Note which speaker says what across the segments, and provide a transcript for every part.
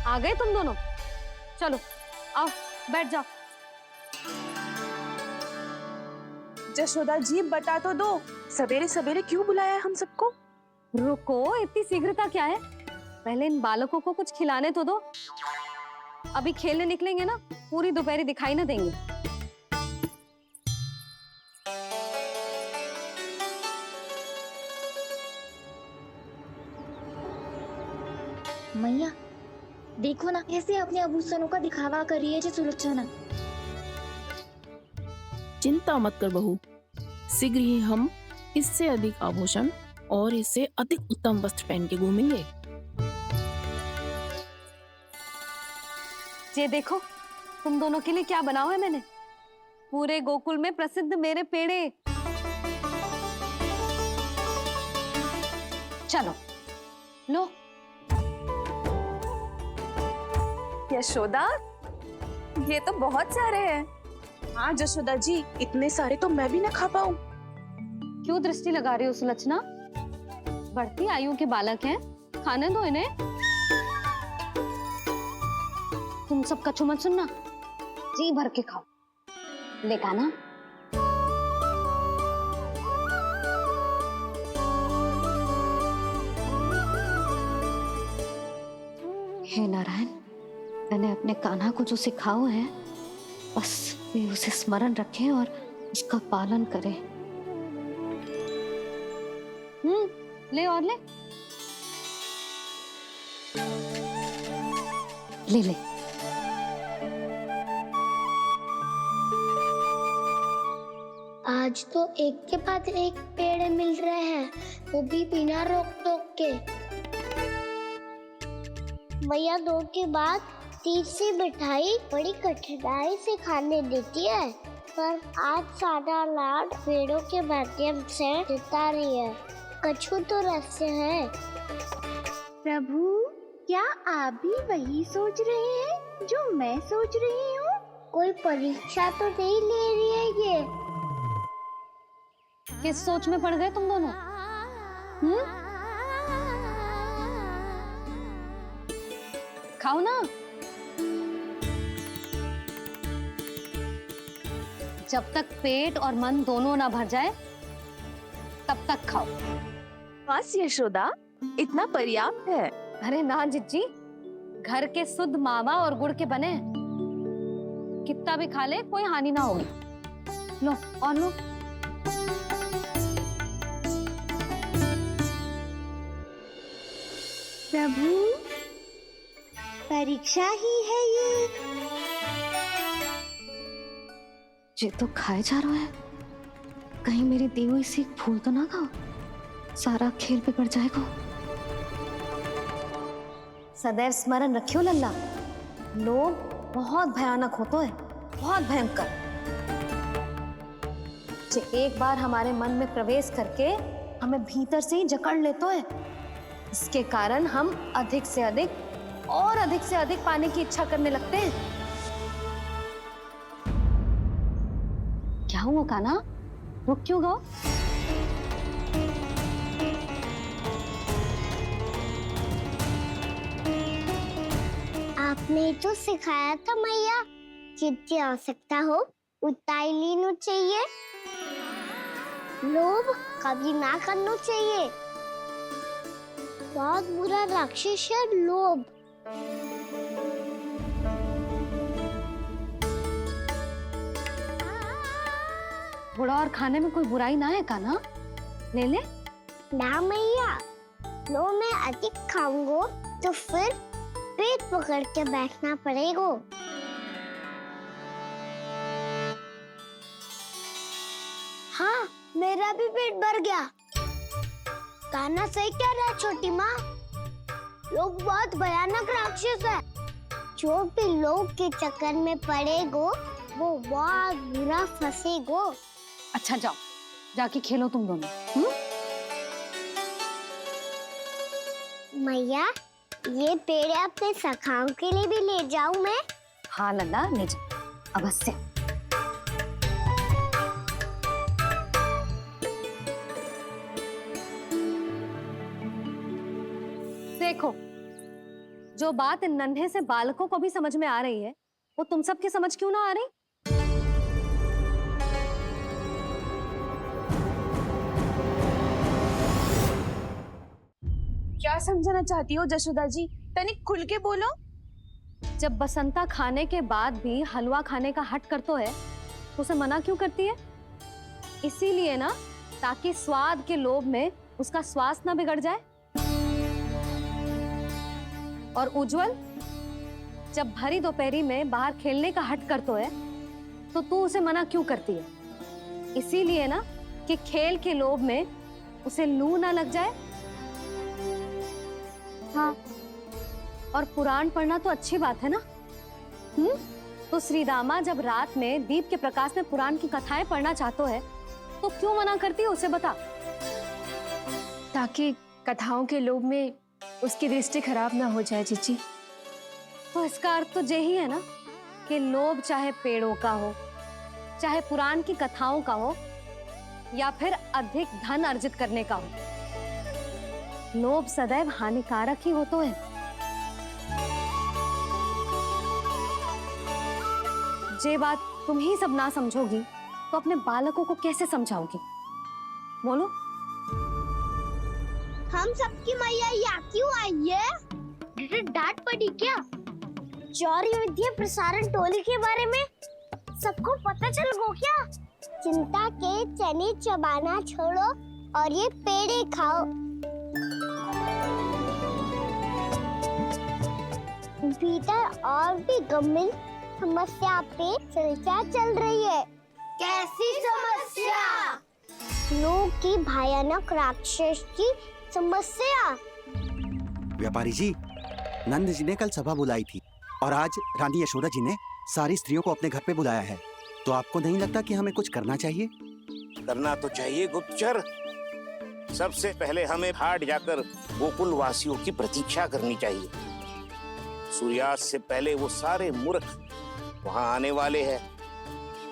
Speaker 1: आ गए तुम दोनों? चलो आओ बैठ जाओ।
Speaker 2: जशोदा जी बता तो दो, सवेरे सवेरे क्यों बुलाया है हम सबको?
Speaker 1: रुको, इतनी शीघ्रता क्या है? पहले इन बालकों को कुछ खिलाने तो दो। अभी खेलने निकलेंगे ना, पूरी दोपहरी दिखाई ना देंगे।
Speaker 3: मैया देखो ना कैसे अपने आभूषणों का दिखावा कर रही है जी सुलोचना।
Speaker 4: चिंता मत कर बहू, शीघ्र ही हम इससे अधिक आभूषण और इससे अधिक उत्तम वस्त्र पहन के घूमेंगे।
Speaker 1: ये देखो तुम दोनों के लिए क्या बनाओ है मैंने। पूरे गोकुल में प्रसिद्ध मेरे पेड़े। चलो लो।
Speaker 2: यशोदा, ये तो बहुत सारे हैं। हाँ जशोदा जी, इतने सारे तो मैं भी ना खा पाऊं।
Speaker 1: क्यों दृष्टि लगा रही हो सुलक्षणा? बढ़ती आयु के बालक हैं, खाने दो इन्हें। तुम सब कछु मत सुनना, जी भर के खाओ। देखा ना? हे नारायण, मैंने अपने कान्हा को जो सिखाओ है, बस वे उसे स्मरण रखें और उसका पालन करें। ले और ले। ले ले।
Speaker 3: आज तो एक के बाद एक पेड़ मिल रहे हैं, वो भी बिना रोक टोक के। मैया दो के बाद तीसरी मिठाई बड़ी कठिनाई से खाने देती है, पर आज सादा लाड पेड़ों के माध्यम से जिता रही है। कछु तो रहस्य है।
Speaker 5: प्रभु, क्या आप भी वही सोच रहे हैं जो मैं सोच रही हूँ?
Speaker 3: कोई परीक्षा तो नहीं ले रही है ये?
Speaker 1: किस सोच में पड़ गए तुम दोनों? खाओ ना। जब तक पेट और मन दोनों ना भर जाए तब तक खाओ।
Speaker 2: बस यशोदा, इतना पर्याप्त है।
Speaker 1: अरे ना जिज्जी, घर के शुद्ध मावा और गुड़ के बने, कितना भी खा ले कोई हानि ना होगी। लो और लो।
Speaker 5: प्रभु, परीक्षा ही है
Speaker 1: ये तो खाए जा रहा है। कहीं मेरी दी हुई सीख फूल तो ना खाओ, सारा खेल बिगड़ जाएगा। सदैव स्मरण रखियो लल्ला, लोग बहुत भयानक होते हैं, बहुत भयंकर। जो एक बार हमारे मन में प्रवेश करके हमें भीतर से ही जकड़ लेते हैं, इसके कारण हम अधिक से अधिक और अधिक से अधिक पाने की इच्छा करने लगते हैं। क्या हुआ कान्हा, रुक क्यों गए?
Speaker 3: आपने तो सिखाया था मैया, जितनी आवश्यकता हो उतना ही लेना चाहिए, लोभ कभी ना करना चाहिए। बहुत बुरा राक्षस है लोभ।
Speaker 1: बुरा और खाने में कोई बुराई ना है कान्हा, ले ले।
Speaker 3: ना मैया, लो मैं अधिक खाऊंगा तो फिर पेट पकड़ के बैठना पड़ेगा। हाँ, मेरा भी पेट भर गया। कान्हा सही कह रहा है छोटी माँ, लोग बहुत भयानक राक्षस है। जो भी लोग के चक्कर में पड़ेगो वो बहुत बुरा फंसेगो।
Speaker 1: अच्छा जाओ, जाके खेलो तुम दोनों।
Speaker 3: मैया, ये पेड़ अपने सखाओं के लिए भी ले जाऊं मैं?
Speaker 1: हाँ लल्ला, ले जाओ अवश्य। देखो, जो बात इन नन्हे से बालकों को भी समझ में आ रही है, वो तुम सबकी समझ क्यों ना आ रही?
Speaker 2: क्या समझाना चाहती हो जशोदा जी? तनिक खुल के बोलो।
Speaker 1: जब बसंता खाने के बाद भी हलवा खाने का हट कर तो है, तो उसे मना क्यों करती है? इसीलिए ना, ताकि स्वाद के लोभ में उसका स्वास्थ्य ना बिगड़ जाए। और उज्जवल, जब भरी दोपहरी में बाहर खेलने का हट कर तो है, तो तू उसे मना क्यों करती है? इसीलिए ना कि खेल के लोभ में उसे लू ना लग जाए। हाँ, और पुराण पढ़ना तो अच्छी बात है ना। तो श्री रामा जब रात में दीप के प्रकाश में पुराण की कथाएं पढ़ना चाहते है, तो क्यों मना करती है? उसे बता।
Speaker 6: ताकि कथाओं के लोभ में उसकी दृष्टि खराब ना हो जाए जीजी।
Speaker 1: तो इसका अर्थ तो यही है ना कि लोभ चाहे पेड़ों का हो, चाहे पुराण की कथाओं का हो, या फिर अधिक धन अर्जित करने का हो, लोभ सदैव हानिकारक ही होता है। जे बात तुम ही सब ना समझोगी, तो अपने बालकों को कैसे समझाओगी? बोलो।
Speaker 3: हम सबकी मैया यहाँ क्यों आई है? डांट पड़ी क्या? चौरी विद्या प्रसारण टोली के बारे में सबको पता चल गो क्या? चिंता के चने चबाना छोड़ो और ये पेड़े खाओ। भीतर और भी गंभीर समस्या पे चर्चा चल रही है। कैसी समस्या? लोग की भयानक राक्षस की समस्या।
Speaker 7: व्यापारी जी, नंद जी ने कल सभा बुलाई थी और आज रानी यशोदा जी ने सारी स्त्रियों को अपने घर पे बुलाया है। तो आपको नहीं लगता कि हमें कुछ करना चाहिए?
Speaker 8: करना तो चाहिए गुप्तचर। सबसे पहले हमें हाट जाकर गोकुल वासियों की प्रतीक्षा करनी चाहिए। सूर्यास्त से पहले वो सारे मूर्ख वहां आने वाले हैं,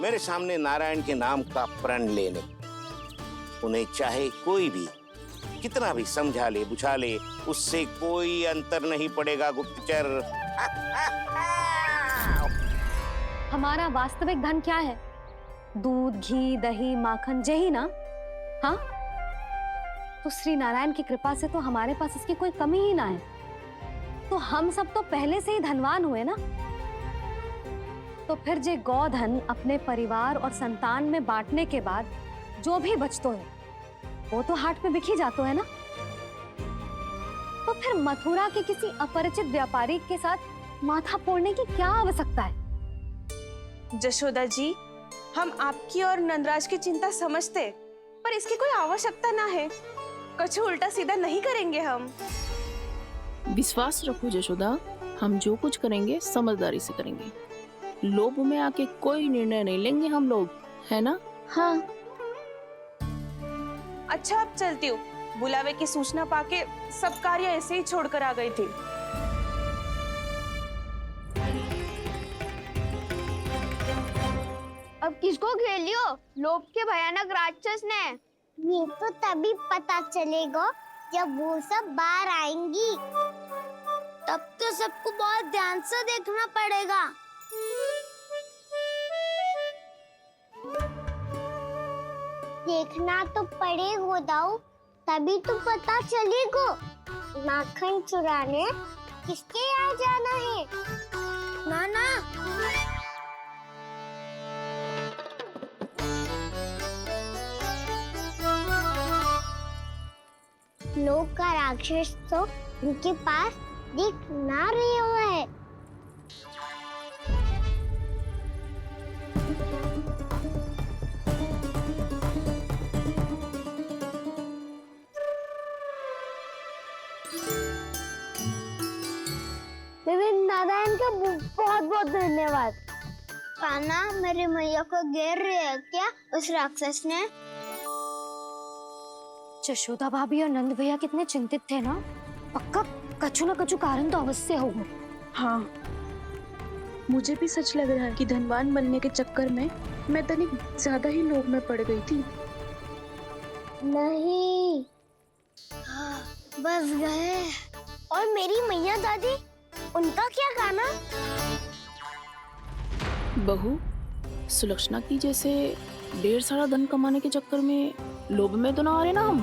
Speaker 8: मेरे सामने नारायण के नाम का प्रण लेने। उन्हें चाहे कोई भी कितना भी समझा ले बुझा ले, उससे कोई अंतर नहीं पड़ेगा गुप्तचर।
Speaker 1: हमारा वास्तविक धन क्या है? दूध, घी, दही, माखन, यही ना? हाँ, तो श्री नारायण की कृपा से तो हमारे पास इसकी कोई कमी ही ना है। तो हम सब तो पहले से ही धनवान हुए ना। तो फिर जे गोधन अपने परिवार और संतान में बांटने के बाद जो भी बचतो है, वो तो हाट में बिखी जातो है ना। तो फिर मथुरा के किसी अपरिचित व्यापारी के साथ माथा फोड़ने की क्या आवश्यकता है?
Speaker 2: जशोदा जी, हम आपकी और नंदराज की चिंता समझते, पर इसकी कोई आवश्यकता ना है। कुछ उल्टा सीधा नहीं करेंगे हम।
Speaker 4: विश्वास रखो जशोदा, हम जो कुछ करेंगे समझदारी से करेंगे। लोभ में आके कोई निर्णय नहीं लेंगे हम लोग, है ना?
Speaker 6: हाँ।
Speaker 2: अच्छा, अब चलती हूँ। बुलावे की सूचना पाके सब कार्य ऐसे ही छोड़कर आ गई थी।
Speaker 3: अब किसको घेलियो? लोभ के भयानक राक्षस ने। ये तो तभी पता चलेगा जब वो सब बाहर आएंगी। तब तो सबको बहुत ध्यान से देखना पड़ेगा। देखना तो पड़ेगा दाऊ, तभी तो पता चलेगा माखन चुराने किसके यहाँ जाना है। नाना, लोग का राक्षस तो उनके पास दिख ना रहे हुआ है। नारायण का बहुत बहुत धन्यवाद। कान्हा, मेरी मैया को घेर रहे है क्या उस राक्षस ने?
Speaker 1: यशोदा भाभी और नंद भैया कितने चिंतित थे ना। पक्का कछु ना कछु कारण तो अवश्य होगा।
Speaker 6: हाँ, मुझे भी सच लग रहा है कि धनवान बनने के चक्कर में मैं तनिक ज्यादा ही लोभ में पड़ गई थी।
Speaker 3: नहीं, बस गए। और मेरी मैया दादी उनका क्या गाना?
Speaker 4: बहू, सुलक्षणा की जैसे ढेर सारा धन कमाने के चक्कर में लोभ में तो ना आ रहे ना हम।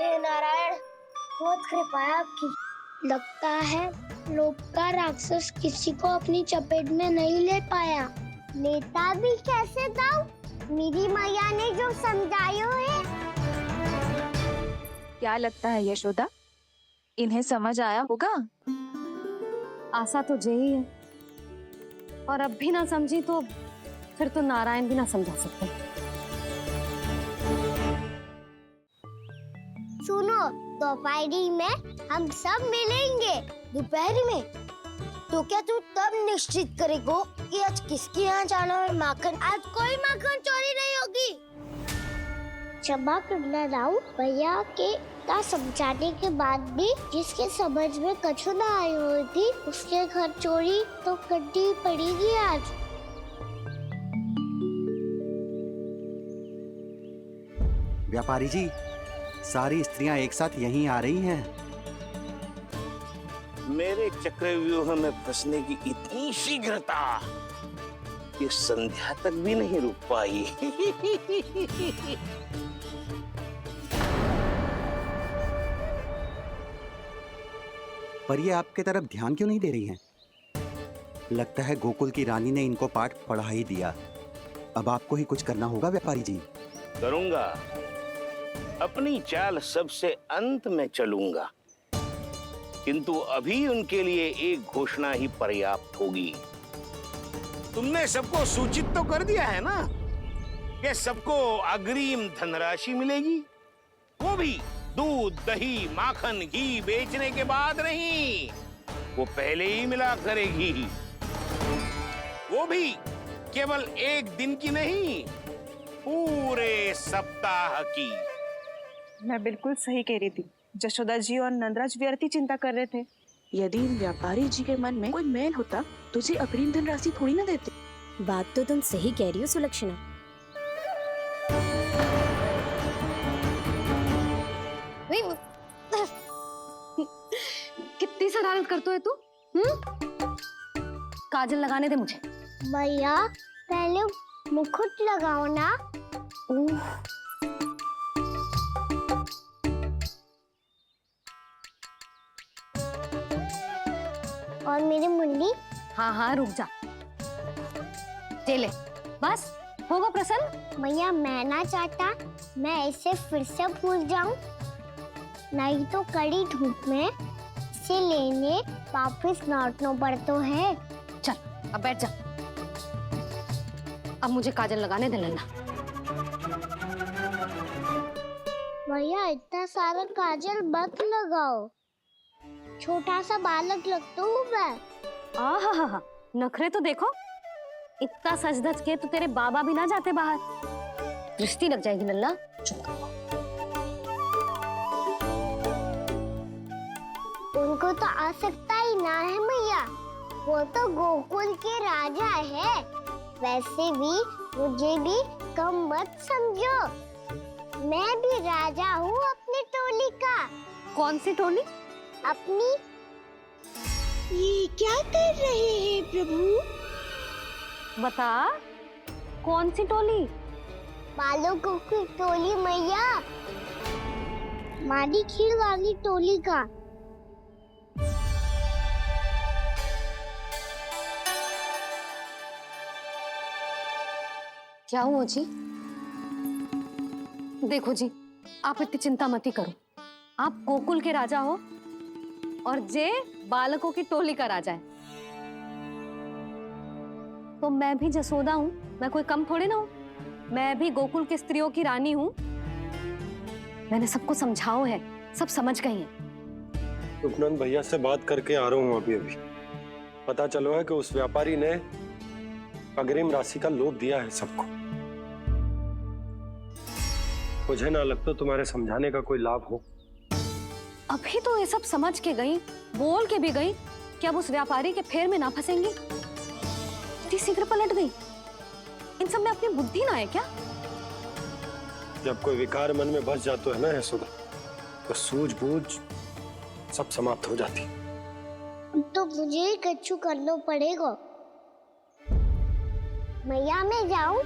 Speaker 3: हे नारायण, बहुत कृपा है आपकी। लगता है लोभ का राक्षस किसी को अपनी चपेट में नहीं ले पाया। लेता भी कैसे दाऊ? मेरी मैया ने जो समझायो है।
Speaker 6: क्या लगता है यशोदा, इन्हें समझ आया होगा?
Speaker 1: आशा तो यही है, और अब भी ना समझी तो फिर तो नारायण भी ना समझा सकते।
Speaker 3: सुनो, दोपहरी में हम सब मिलेंगे। दोपहरी में? तो क्या तू तब निश्चित करेगो कि आज किसके यहाँ जाना है माखन? आज कोई माखन चोरी नहीं होगी। क्षमा करना राव, भैया के का समझाने के बाद भी जिसके समझ में कछु ना आई हुई थी उसके घर चोरी तो करनी पड़ेगी आज।
Speaker 7: व्यापारी जी, सारी स्त्रियां एक साथ यहीं आ रही हैं।
Speaker 8: मेरे चक्रव्यूह में फंसने की इतनी शीघ्रता कि संध्या तक भी नहीं रुक पाई।
Speaker 7: पर ये आपके तरफ ध्यान क्यों नहीं दे रही हैं? लगता है गोकुल की रानी ने इनको पाठ पढ़ा ही दिया। अब आपको ही कुछ करना होगा व्यापारी जी।
Speaker 8: करूंगा, अपनी चाल सबसे अंत में चलूंगा, किंतु अभी उनके लिए एक घोषणा ही पर्याप्त होगी। तुमने सबको सूचित तो कर दिया है ना कि सबको अग्रिम धनराशि मिलेगी, वो भी दूध, दही, माखन, घी बेचने के बाद नहीं, वो पहले ही मिला करेगी। वो भी केवल एक दिन की नहीं, पूरे सप्ताह की।
Speaker 2: मैं बिल्कुल सही कह रही थी। जशोदा जी और नंदराज व्यर्थ ही चिंता कर रहे थे।
Speaker 6: यदि व्यापारी जी के मन में कोई मैल होता तो जी अग्रिम धनराशि थोड़ी ना देते।
Speaker 9: बात तो तुम सही कह रही हो सुलक्षणा।
Speaker 1: कितनी शरारत करते हो तू? काजल लगाने दे मुझे।
Speaker 3: भैया पहले मुकुट लगाओ ना। और मेरी मुन्नी?
Speaker 1: हाँ हाँ रुक जा, ले बस होगा प्रसन्न।
Speaker 3: भैया मैं ना चाहता मैं इसे फिर से भूल जाऊं, नहीं तो कड़ी धूप में इसे लेने वापस लौटना पड़ता है।
Speaker 1: चल अब बैठ जा, अब मुझे काजल लगाने दे लेना।
Speaker 3: भैया इतना सारा काजल मत लगाओ, छोटा सा बालक लगता हूँ मैं।
Speaker 1: आहा, नखरे तो देखो, इतना सज धज के तो तेरे बाबा भी ना जाते बाहर, दृष्टि लग जाएगी लल्ला।
Speaker 3: उनको तो आ सकता ही ना है भैया, वो तो गोकुल के राजा है। वैसे भी मुझे भी कम मत समझो, मैं भी राजा हूँ अपनी टोली का।
Speaker 1: कौन सी टोली?
Speaker 3: अपनी। ये क्या कर रहे हैं प्रभु?
Speaker 1: बता, कौन सी टोली?
Speaker 3: बालकों की टोली मैया, मारी खीर वाली टोली का।
Speaker 1: क्या हुआ जी? देखो जी, आप इतनी चिंता मत ही करो। आप गोकुल के राजा हो और जे बालकों की टोली का राजा है, तो मैं भी जसोदा हूँ, मैं कोई कम थोड़े ना हूँ। मैं भी गोकुल के स्त्रियों की रानी हूँ। मैंने सबको समझाओ है, सब समझ गई हैं।
Speaker 10: उपनंद भैया से बात करके आ रहा हूँ अभी। पता चलो है कि उस व्यापारी ने अग्रिम राशि का लोभ दिया है सबको। मुझे ना लगता तुम्हारे समझाने का कोई लाभ हो।
Speaker 1: अभी तो ये सब समझ के गई, बोल के भी गई कि अब उस व्यापारी के फेर में ना फंसेंगी। इतनी शीघ्र पलट गई, इन सब में अपनी बुद्धि ना है क्या?
Speaker 10: जब कोई विकार मन में बस जाता है ना यशोदा, तो सूझबूझ सब समाप्त हो जाती।
Speaker 3: तो मुझे ही कच्चू करना पड़ेगा। मैया मैं जाऊं?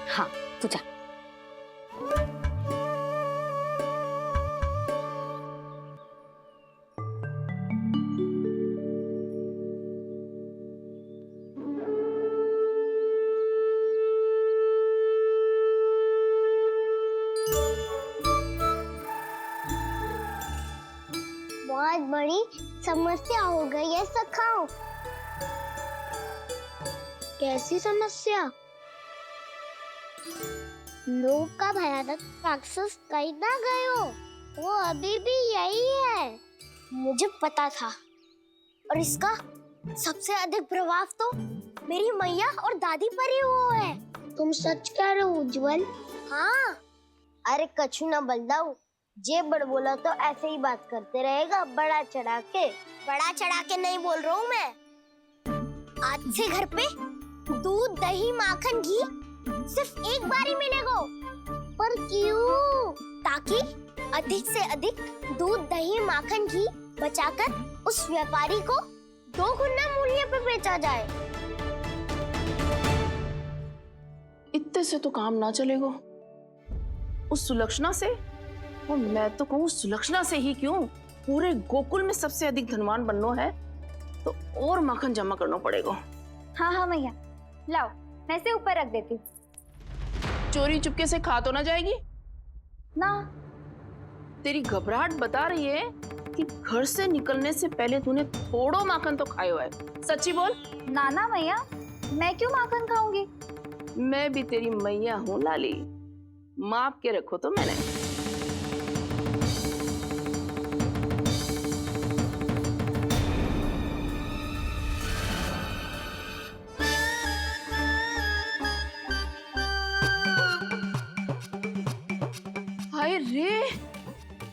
Speaker 1: हाँ तू जा।
Speaker 3: बहुत बड़ी समस्या हो गई है सखाओ। कैसी समस्या? लोभ का भयानक राक्षस कहीं ना गयो, वो अभी भी यही है। मुझे पता था, और इसका सबसे अधिक प्रभाव तो मेरी मैया और दादी पर ही हुआ है। तुम सच कह रहे हो उज्जवल? हाँ। अरे कछु ना बलदाऊ, जे बड़ बोला तो ऐसे ही बात करते रहेगा बड़ा चढ़ा के। बड़ा चढ़ा के नहीं बोल रहा हूँ मैं। आज से घर पे दूध दही माखन घी सिर्फ एक बार ही मिलेगा। पर क्यों? ताकि अधिक से अधिक दूध दही माखन घी बचाकर उस व्यापारी को 2 गुना मूल्य पे बेचा जाए।
Speaker 4: इतने से तो काम ना चलेगा। उस सुलक्षणा से, और मैं तो कहूँ सुलक्षणा से ही क्यों, पूरे गोकुल में सबसे अधिक धनवान बनना है तो और माखन जमा करना पड़ेगा।
Speaker 5: हाँ हाँ मैया, लाओ मैं इसे ऊपर रख देती हूँ।
Speaker 4: चोरी चुपके से खा तो ना जाएगी
Speaker 5: ना?
Speaker 4: तेरी घबराहट बता रही है कि घर से निकलने से पहले तूने थोड़ो माखन तो खाया है। सच्ची बोल।
Speaker 5: ना ना मैया, मैं क्यों माखन खाऊंगी?
Speaker 4: मैं भी तेरी मैया हूँ लाली, माप के रखो तो मैंने। हाय रे,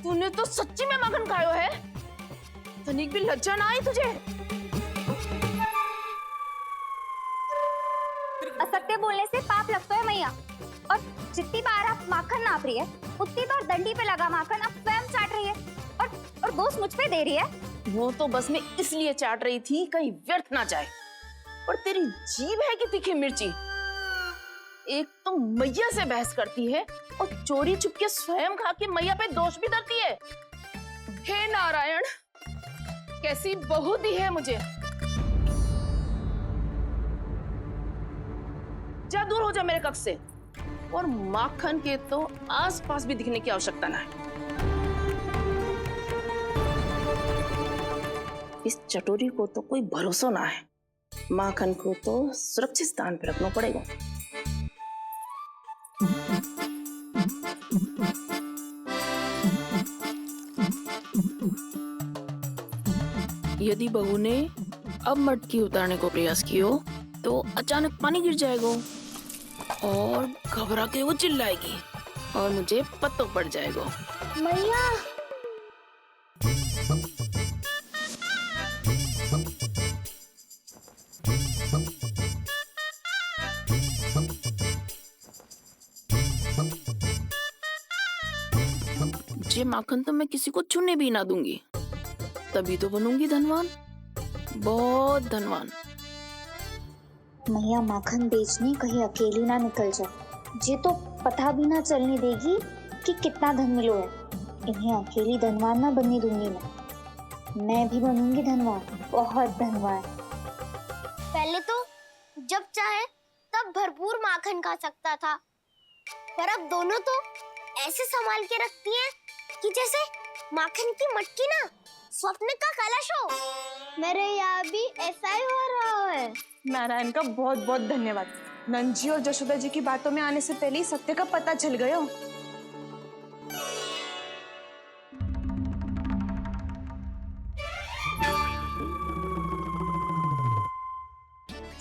Speaker 4: तूने तो सच्ची में माखन खायो है। तनिक भी लज्जा ना आई तुझे?
Speaker 5: असत्य बोलने से पाप लगता है मैया, और जितनी बार आप माखन नाप रही है उतनी बार डंडी पे लगा माखन आप स्वयं चाट रही है, और दोष मुझ पे दे रही है।
Speaker 4: वो तो बस मैं इसलिए चाट रही थी कहीं व्यर्थ ना जाए। और तेरी जीभ है कि तीखी मिर्ची। एक तो मैया से बहस करती है और चोरी चुपके स्वयं खा के मैया पे दोष भी धरती है। हे नारायण, कैसी बहू दी है मुझे। जा दूर हो जा मेरे कक्ष से, और माखन के तो आसपास भी दिखने की आवश्यकता ना है। इस चटोरी को तो कोई भरोसा ना है। माखन को तो सुरक्षित स्थान पर रखना पड़ेगा। यदि बहू ने अब मटकी उतारने को प्रयास किया तो अचानक पानी गिर जाएगा और घबरा के वो चिल्लाएगी और मुझे पता पड़ जाएगा।
Speaker 3: मैया
Speaker 4: ये माखन तो मैं किसी को छूने भी ना दूंगी, तभी तो बनूंगी धनवान, बहुत धनवान।
Speaker 5: मैया माखन बेचने कहीं अकेली ना निकल जाए। ये तो पता भी ना चलने देगी कि कितना धन मिलो है। इन्हें अकेली धनवान ना बनने दूंगी मैं भी बनूंगी धनवान, बहुत धनवान।
Speaker 3: पहले तो जब चाहे तब भरपूर माखन खा सकता था, पर अब दोनों तो ऐसे संभाल के रखती हैं कि जैसे माखन की मटकी ना स्वप्न का कलश हो। मेरे यहाँ भी ऐसा ही हो रहा है।
Speaker 2: नारायण का बहुत बहुत धन्यवाद। नंजी और जशोदा जी की बातों में आने से पहले ही सत्य का पता चल गया।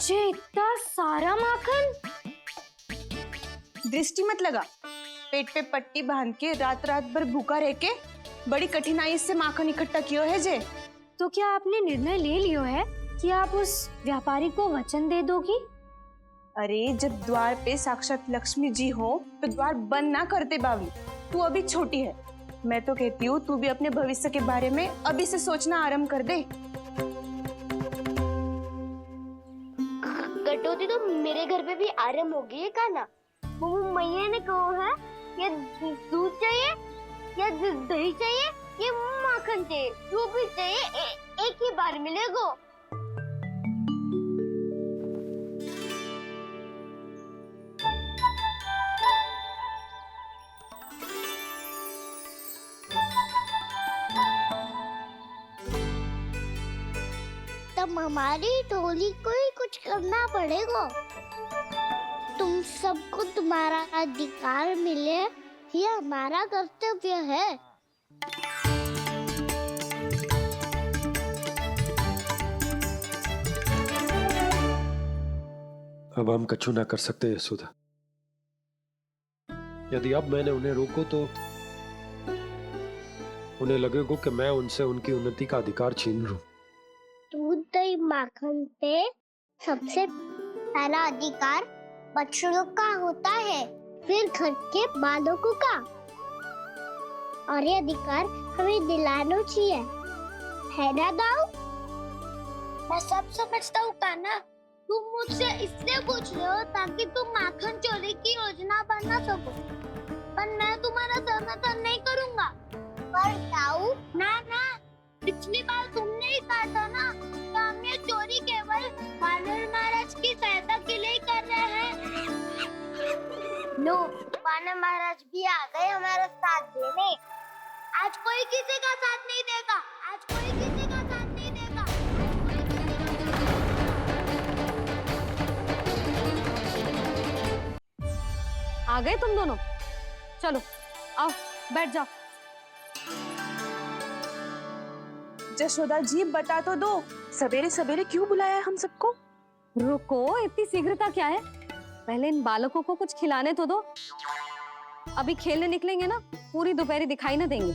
Speaker 5: ये इतना सारा माखन?
Speaker 2: दृष्टि मत लगा। पेट पे पट्टी बांध के रात रात भर भूखा रह के बड़ी कठिनाई से माखन इकट्ठा किया है जे।
Speaker 1: तो क्या आपने निर्णय ले लियो है कि आप उस व्यापारी को वचन दे दोगी?
Speaker 2: अरे जब द्वार पे साक्षात लक्ष्मी जी हो तो द्वार बंद ना करते बावली। तू अभी छोटी है, मैं तो कहती हूँ तू भी अपने भविष्य के बारे में अभी से सोचना आरंभ कर दे।
Speaker 3: कटौती तो मेरे घर पे भी आरंभ हो गई है खाना। वो मैया ने कहा है ये दूध चाहिए या दही चाहिए ये माखन चाहिए, जो भी चाहिए एक ही बार मिलेगा। तब हमारी टोली को ही कुछ करना पड़ेगा। तुम सबको तुम्हारा अधिकार मिले ये हमारा कर्तव्य है।
Speaker 10: अब हम कछु ना कर सकते यशोदा। यदि अब मैंने उन्हें रोको तो उन्हें लगेगा कि मैं उनसे उनकी उन्नति का अधिकार छीन लूं।
Speaker 3: दूध दही माखन पे सबसे पहला अधिकार बच्चों का होता है, फिर घर के बालकों का, और ये अधिकार हमें दिलाना चाहिए, है ना दाऊ? मैं सब समझता हूँ कान्हा, तुम मुझसे इसलिए पूछ रहे हो ताकि तुम माखन चोरी की योजना बना सको, पर मैं तुम्हारा समर्थन नहीं करूँगा। पर दाऊ ना, पिछली बार तुमने ही कहा था ना कि हम ये चोरी केवल वानर महाराज की सहायता के लिए कर रहे हैं। लो, वानर महाराज भी आ गए हमारा साथ देने। आज कोई किसी का साथ नहीं देगा, आज कोई किसी का साथ नहीं देगा।
Speaker 1: आ गए तुम दोनों? चलो आओ बैठ जाओ।
Speaker 2: जशोदा जी बता तो दो, सवेरे सवेरे क्यों बुलाया हम सबको?
Speaker 1: रुको, इतनी शीघ्रता क्या है? पहले इन बालकों को कुछ खिलाने तो दो। अभी खेलने निकलेंगे ना, पूरी दोपहरी दिखाई ना देंगे।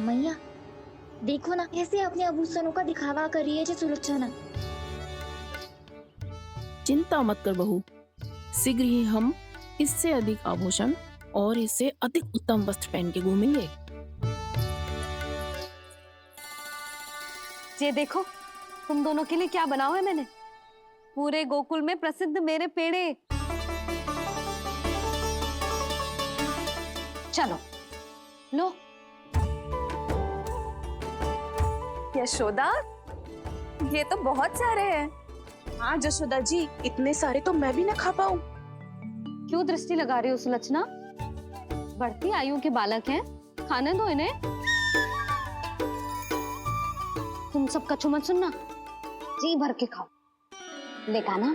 Speaker 5: मैया देखो ना कैसे अपने आभूषणों का दिखावा कर रही है जी सुलोचना।
Speaker 4: चिंता मत कर बहू, शीघ्र ही हम इससे अधिक आभूषण और इससे अधिक उत्तम वस्त्र पहन के घूमेंगे।
Speaker 1: ये देखो तुम दोनों के लिए क्या बनाओ है मैंने। पूरे गोकुल में प्रसिद्ध मेरे पेड़े। चलो लो।
Speaker 2: यशोदा, ये तो बहुत सारे हैं। हाँ जशोदा जी, इतने सारे तो मैं भी ना खा पाऊं।
Speaker 1: क्यों दृष्टि लगा रही हो सुलक्षणा? बढ़ती आयु के बालक हैं, खाने दो इन्हें। तुम सब कछु मत सुनना, जी भर के खाओ। देखा ना